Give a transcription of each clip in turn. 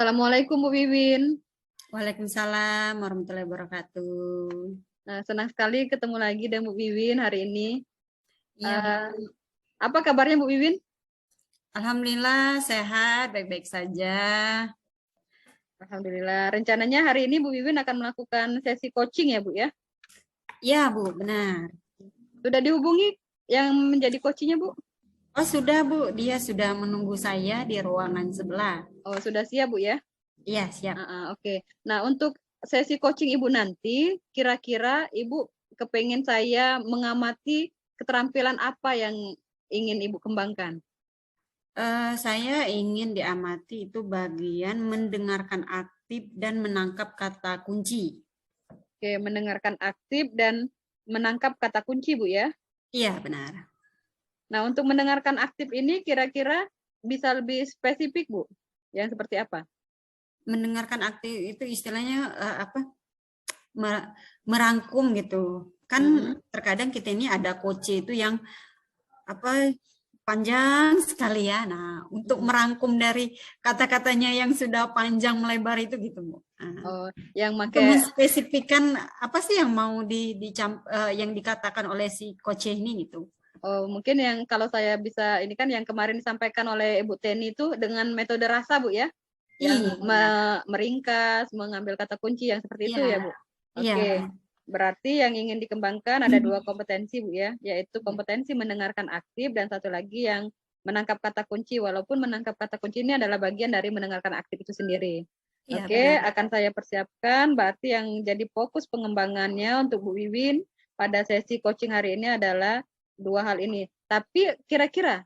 Assalamualaikum Bu Wiwin. Waalaikumsalam warahmatullahi wabarakatuh. Nah, senang sekali ketemu lagi dengan Bu Wiwin hari ini. Iya, Apa kabarnya Bu Wiwin? alhamdulillah sehat, baik-baik saja. Alhamdulillah. Rencananya hari ini Bu Wiwin akan melakukan sesi coaching ya Bu ya? Iya Bu, benar. Sudah dihubungi yang menjadi coachingnya Bu? Oh sudah Bu, dia sudah menunggu saya di ruangan sebelah. Oh sudah siap Bu ya? Iya siap. Oke. Nah untuk sesi coaching Ibu nanti, kira-kira Ibu kepengen saya mengamati keterampilan apa yang ingin Ibu kembangkan? Saya ingin diamati itu bagian mendengarkan aktif dan menangkap kata kunci. Oke, mendengarkan aktif dan menangkap kata kunci Bu ya? Iya benar. Nah, untuk mendengarkan aktif ini kira-kira bisa lebih spesifik, Bu? Yang seperti apa? Mendengarkan aktif itu istilahnya merangkum gitu. Kan terkadang kita ini ada coach itu yang panjang sekali ya. Nah, untuk merangkum dari kata-katanya yang sudah panjang melebar itu gitu, Bu. Oh, yang Untuk pakai menspesifikkan apa sih yang mau yang dikatakan oleh si coach ini gitu. oh, mungkin yang kalau saya bisa ini kan yang kemarin disampaikan oleh Ibu Teni itu dengan metode rasa, Bu ya? Yang Iya. meringkas, mengambil kata kunci yang seperti itu ya, Iya. Bu? Iya. Oke. Berarti yang ingin dikembangkan ada dua kompetensi, Bu ya, yaitu kompetensi mendengarkan aktif dan satu lagi yang menangkap kata kunci, walaupun menangkap kata kunci ini adalah bagian dari mendengarkan aktif itu sendiri. Iya, Oke, benar. akan saya persiapkan. Berarti yang jadi fokus pengembangannya untuk Bu Wiwin pada sesi coaching hari ini adalah dua hal ini. Tapi kira-kira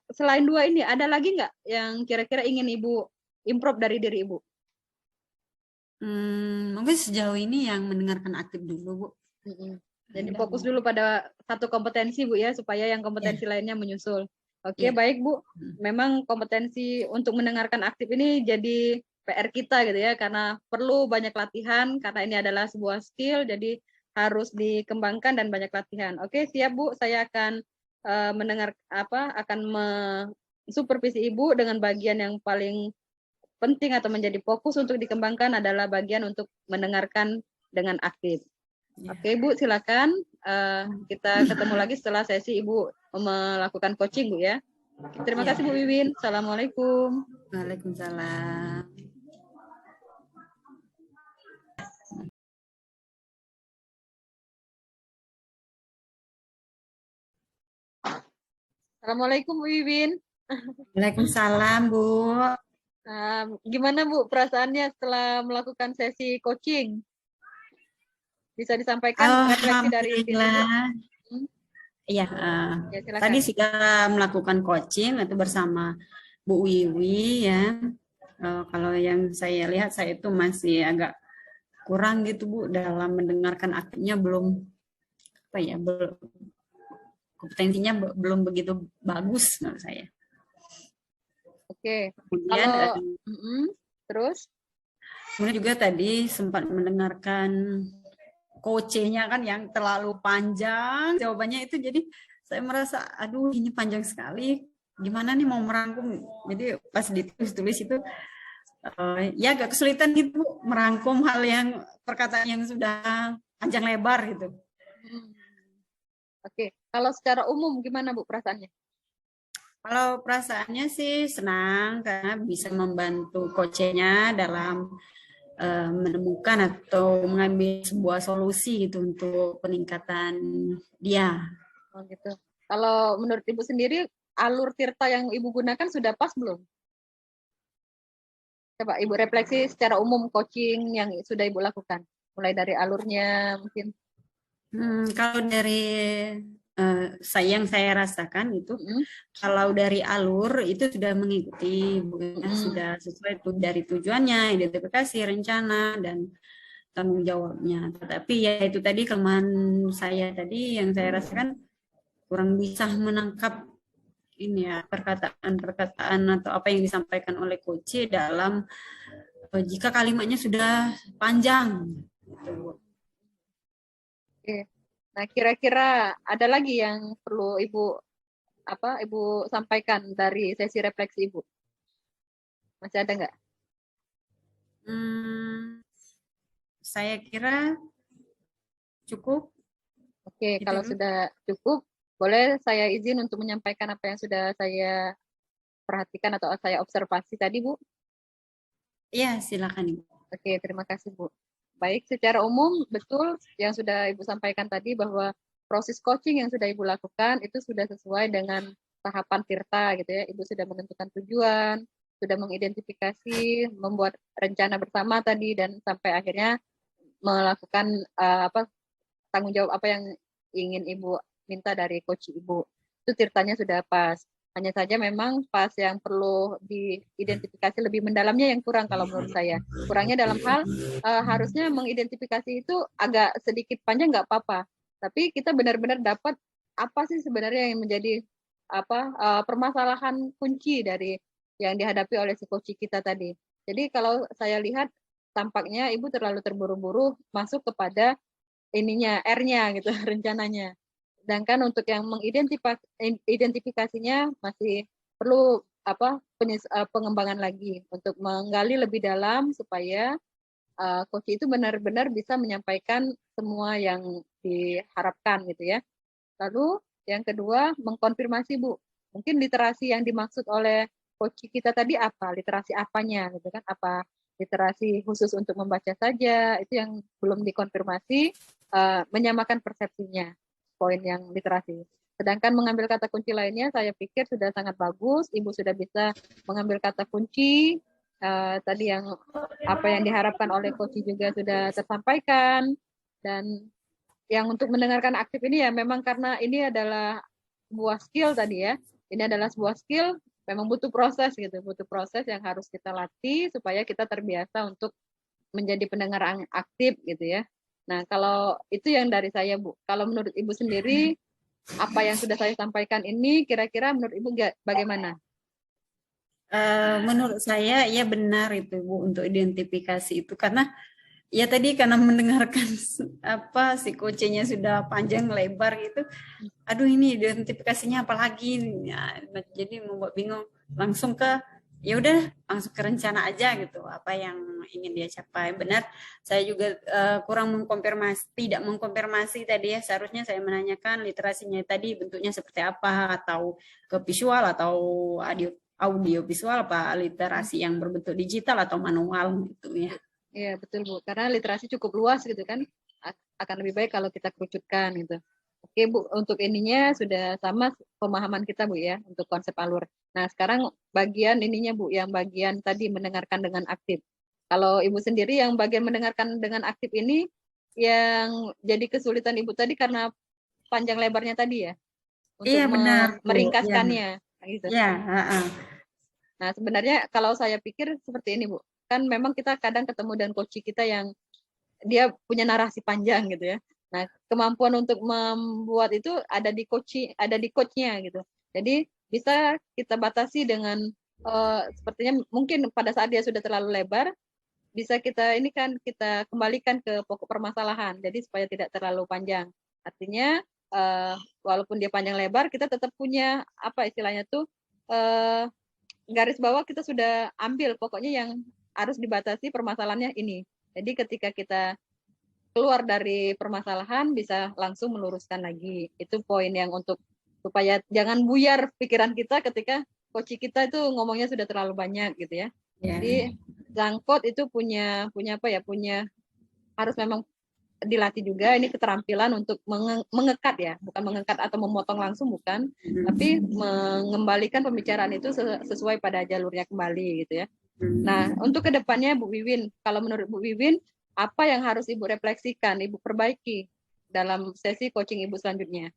selain dua ini ada lagi nggak yang kira-kira ingin Ibu improve dari diri Ibu? Mungkin sejauh ini yang mendengarkan aktif dulu, Bu. Jadi fokus dulu pada satu kompetensi Bu ya, supaya yang kompetensi lainnya menyusul. Oke, baik Bu. Memang kompetensi untuk mendengarkan aktif ini jadi PR kita gitu ya, karena perlu banyak latihan, karena ini adalah sebuah skill, jadi harus dikembangkan dan banyak latihan. Oke, siap Bu. Saya akan akan supervisi Ibu dengan bagian yang paling penting atau menjadi fokus untuk dikembangkan adalah bagian untuk mendengarkan dengan aktif. Oke Bu, silakan. Kita ketemu lagi setelah sesi Ibu melakukan coaching Bu ya. Terima kasih Bu Wiwin. Assalamualaikum. Waalaikumsalam. Assalamualaikum Bu Wiwin. Waalaikumsalam Bu. Gimana Bu perasaannya setelah melakukan sesi coaching? Bisa disampaikan refleksi dari diri Bu? Iya, Ya, silakan. tadi sudah melakukan coaching itu bersama Bu Wiwi ya. Kalau yang saya lihat saya itu masih agak kurang gitu Bu dalam mendengarkan aktifnya belum kompetensinya belum begitu bagus menurut saya. Oke. Kemudian terus? Kemudian juga tadi sempat mendengarkan coachnya kan yang terlalu panjang jawabannya itu, jadi saya merasa aduh ini panjang sekali, gimana nih mau merangkum. Jadi pas ditulis itu ya agak kesulitan gitu merangkum hal yang perkataan yang sudah panjang lebar gitu. Oke, kalau secara umum gimana Bu perasaannya? Kalau perasaannya sih senang karena bisa membantu coachnya dalam menemukan atau mengambil sebuah solusi gitu untuk peningkatan dia. Oh gitu. Kalau menurut Ibu sendiri, alur Tirta yang Ibu gunakan sudah pas belum? Coba Ibu refleksi secara umum coaching yang sudah Ibu lakukan. Mulai dari alurnya mungkin. Kalau dari yang saya rasakan itu, kalau dari alur itu sudah mengikuti, sudah sesuai dari tujuannya, identifikasi, rencana, dan tanggung jawabnya. Tetapi ya itu tadi kelemahan saya tadi yang saya rasakan kurang bisa menangkap ini ya perkataan-perkataan atau apa yang disampaikan oleh coach dalam jika kalimatnya sudah panjang. Oke. Nah, kira-kira ada lagi yang perlu Ibu sampaikan dari sesi refleksi Ibu? Masih ada nggak? saya kira cukup. Oke, kalau sudah cukup, boleh saya izin untuk menyampaikan apa yang sudah saya perhatikan atau saya observasi tadi, Bu? Iya, silakan Ibu. Oke, terima kasih, Bu. Baik, secara umum betul yang sudah Ibu sampaikan tadi bahwa proses coaching yang sudah Ibu lakukan itu sudah sesuai dengan tahapan Tirta gitu ya. Ibu sudah menentukan tujuan, sudah mengidentifikasi, membuat rencana bersama tadi dan sampai akhirnya melakukan tanggung jawab apa yang ingin Ibu minta dari coach Ibu. Itu Tirtanya sudah pas. Hanya saja memang pas yang perlu diidentifikasi lebih mendalamnya yang kurang kalau menurut saya. Kurangnya dalam hal harusnya mengidentifikasi itu agak sedikit panjang nggak apa-apa. Tapi kita benar-benar dapat apa sih sebenarnya yang menjadi permasalahan kunci dari yang dihadapi oleh si coach kita tadi. Jadi kalau saya lihat tampaknya Ibu terlalu terburu-buru masuk kepada ininya R-nya gitu rencananya. Sedangkan untuk yang mengidentifikasinya masih perlu pengembangan lagi untuk menggali lebih dalam supaya coach itu benar-benar bisa menyampaikan semua yang diharapkan gitu ya. Lalu yang kedua mengkonfirmasi Bu, mungkin literasi yang dimaksud oleh coach kita tadi apa? Literasi apanya gitu kan? Apa literasi khusus untuk membaca saja? Itu yang belum dikonfirmasi, menyamakan persepsinya. Poin yang literasi. Sedangkan mengambil kata kunci lainnya, saya pikir sudah sangat bagus. Ibu sudah bisa mengambil kata kunci. Tadi yang apa yang diharapkan oleh coach juga sudah tersampaikan. Dan yang untuk mendengarkan aktif ini ya memang karena ini adalah sebuah skill tadi ya. Ini adalah sebuah skill, memang butuh proses gitu. Butuh proses yang harus kita latih supaya kita terbiasa untuk menjadi pendengar aktif gitu ya. Nah, kalau itu yang dari saya, Bu. Kalau menurut Ibu sendiri, apa yang sudah saya sampaikan ini, kira-kira menurut Ibu bagaimana? Menurut saya, ya benar itu, Bu, untuk identifikasi itu. Karena, ya tadi karena mendengarkan si coachnya sudah panjang lebar gitu, aduh ini identifikasinya apa lagi? Ya, jadi membuat bingung. Langsung ke ya udah langsung ke rencana aja gitu apa yang ingin dia capai. Benar, saya juga kurang tidak mengkonfirmasi tadi ya, seharusnya saya menanyakan literasinya tadi bentuknya seperti apa, atau ke visual atau audio visual, apa literasi yang berbentuk digital atau manual gitu ya. Iya betul Bu, karena literasi cukup luas gitu kan, akan lebih baik kalau kita kerucutkan gitu. Oke Bu, untuk ininya sudah sama pemahaman kita Bu ya, untuk konsep alur. Nah sekarang bagian ininya Bu, yang bagian tadi mendengarkan dengan aktif. Kalau Ibu sendiri yang bagian mendengarkan dengan aktif ini, yang jadi kesulitan Ibu tadi karena panjang lebarnya tadi ya? Untuk Iya benar, meringkaskannya. Ya. Gitu. Ya, Nah sebenarnya kalau saya pikir seperti ini Bu, kan memang kita kadang ketemu dengan coach kita yang dia punya narasi panjang gitu ya. Nah, kemampuan untuk membuat itu ada di coachnya gitu. Jadi bisa kita batasi dengan sepertinya mungkin pada saat dia sudah terlalu lebar, bisa kita kembalikan ke pokok permasalahan. Jadi supaya tidak terlalu panjang. Artinya walaupun dia panjang lebar, kita tetap punya apa istilahnya tuh garis bawah kita sudah ambil pokoknya yang harus dibatasi permasalahannya ini. Jadi ketika kita keluar dari permasalahan bisa langsung meluruskan lagi. Itu poin yang untuk supaya jangan buyar pikiran kita ketika coach kita itu ngomongnya sudah terlalu banyak gitu ya. Jadi Zangkot itu punya harus memang dilatih juga ini keterampilan untuk mengekat ya, bukan mengekat atau memotong langsung bukan, tapi mengembalikan pembicaraan itu sesuai pada jalurnya kembali gitu ya. Nah, untuk kedepannya Bu Wiwin, kalau menurut Bu Wiwin, apa yang harus Ibu refleksikan, Ibu perbaiki dalam sesi coaching Ibu selanjutnya?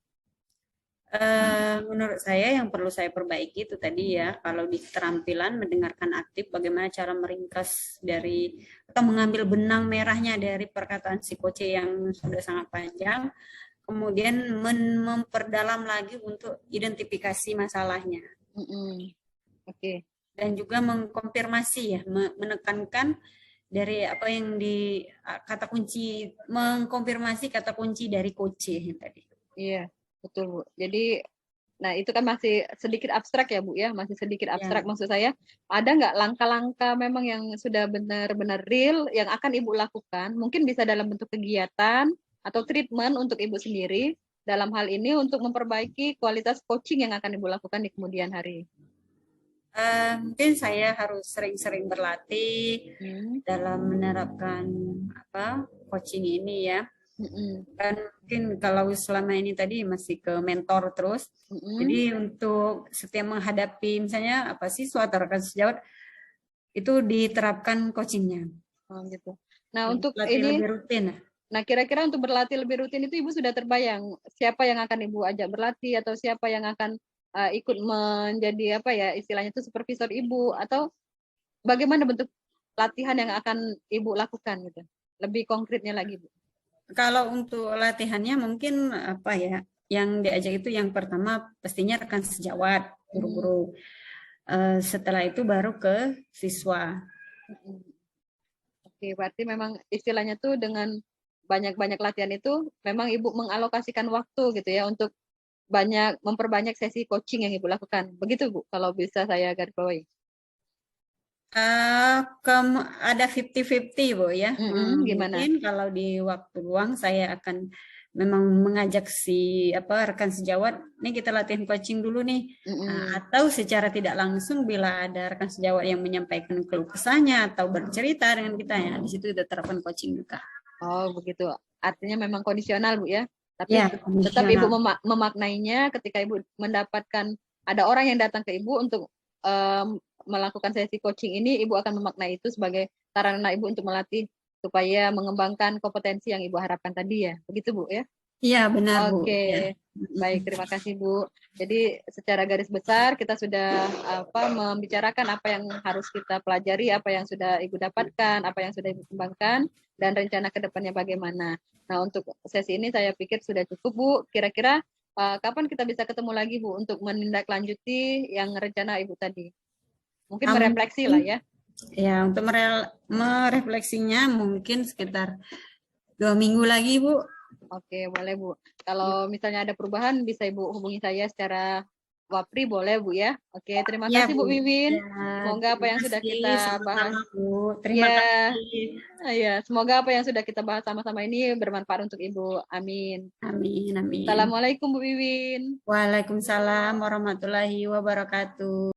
Menurut saya yang perlu saya perbaiki itu tadi ya, kalau di keterampilan mendengarkan aktif, bagaimana cara meringkas dari atau mengambil benang merahnya dari perkataan si coach yang sudah sangat panjang, kemudian memperdalam lagi untuk identifikasi masalahnya. Oke. Dan juga mengkonfirmasi ya, menekankan dari apa yang di kata kunci, mengkonfirmasi kata kunci dari coach tadi. Iya, betul Bu. Jadi Nah, itu kan masih sedikit abstrak ya, Bu ya, masih sedikit abstrak. Ya. Maksud saya, ada nggak langkah-langkah memang yang sudah benar-benar real yang akan Ibu lakukan? Mungkin bisa dalam bentuk kegiatan atau treatment untuk Ibu sendiri dalam hal ini untuk memperbaiki kualitas coaching yang akan Ibu lakukan di kemudian hari. Mungkin saya harus sering-sering berlatih dalam menerapkan coaching ini ya. Dan mungkin kalau selama ini tadi masih ke mentor terus, jadi untuk setiap menghadapi misalnya siswa atau rekan sejawat itu diterapkan coachingnya. Oh gitu. Nah, untuk ini lebih rutin. Nah, kira-kira untuk berlatih lebih rutin itu Ibu sudah terbayang siapa yang akan Ibu ajak berlatih atau siapa yang akan ikut menjadi istilahnya itu supervisor Ibu, atau bagaimana bentuk latihan yang akan Ibu lakukan gitu? Lebih konkretnya lagi, Bu. Kalau untuk latihannya mungkin yang diajak itu yang pertama pastinya rekan sejawat, guru-guru. Setelah itu baru ke siswa. Oke, berarti memang istilahnya tuh dengan banyak-banyak latihan itu memang Ibu mengalokasikan waktu gitu ya untuk memperbanyak sesi coaching yang Ibu lakukan. Begitu, Bu, kalau bisa saya garis bawahi. Ada 50-50, Bu ya. Gimana? Mungkin kalau di waktu luang saya akan memang mengajak rekan sejawat, nih kita latihan coaching dulu nih. Atau secara tidak langsung bila ada rekan sejawat yang menyampaikan keluh kesahnya atau bercerita dengan kita ya, di situ kita terapkan coaching juga. Oh, begitu. Artinya memang kondisional, Bu ya. Tapi ya, tetap Ibu memaknainya ketika Ibu mendapatkan ada orang yang datang ke Ibu untuk melakukan sesi coaching ini, Ibu akan memaknai itu sebagai sarana Ibu untuk melatih supaya mengembangkan kompetensi yang Ibu harapkan tadi ya. Begitu, Bu ya? Iya, benar, Bu. Oke. Ya. Baik, terima kasih, Bu. Jadi secara garis besar kita sudah membicarakan apa yang harus kita pelajari, apa yang sudah Ibu dapatkan, apa yang sudah Ibu kembangkan, dan rencana ke depannya bagaimana. Nah, untuk sesi ini saya pikir sudah cukup, Bu. Kira-kira kapan kita bisa ketemu lagi, Bu, untuk menindaklanjuti yang rencana Ibu tadi? Mungkin merefleksi lah ya. Ya, untuk merefleksinya mungkin sekitar 2 minggu lagi, Bu. Oke, boleh, Bu. Kalau misalnya ada perubahan, bisa Ibu hubungi saya secara Wapri, boleh, Bu ya. Oke, terima kasih, Bu Wiwin. Semoga apa yang sudah kita bahas, Bu. Terima kasih. Ya, semoga apa yang sudah kita bahas sama-sama ini bermanfaat untuk Ibu. Amin. Amin, amin. Assalamualaikum, Bu Wiwin. Waalaikumsalam warahmatullahi wabarakatuh.